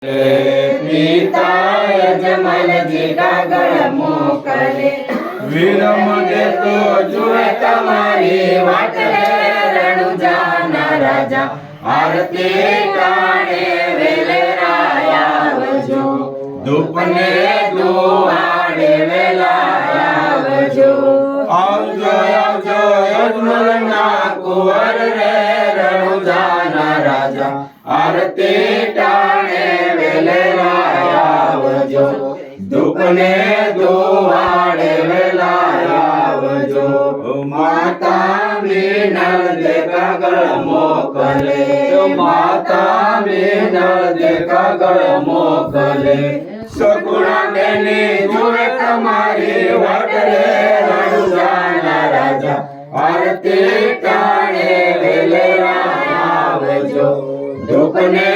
પિતા યજમાનજી કાગળ મોકલે, વિરમ દેતો જુએ તમારી વાટ રે રણુજાના રાજા, આરતી ટાણે વેલેરા આવજો, ધૂપને દુહાડે વેલા આવજો. આવજો આવજો યજમાનના કુંવર રે રણુજાના રાજા, આરતી ટાણે વેલેલા આવજો, ધૂપને દુહાડે વેલા આવજો. માતા મીનળ દે કાગળ મોકલે, માતા મીનળ દે કાગળ મોકલે, સગુણા બેની જુએ તમારી વાટ રે રણુજાના રાજા, આરતી ટાણે વેલેરા આવજો, ધૂપને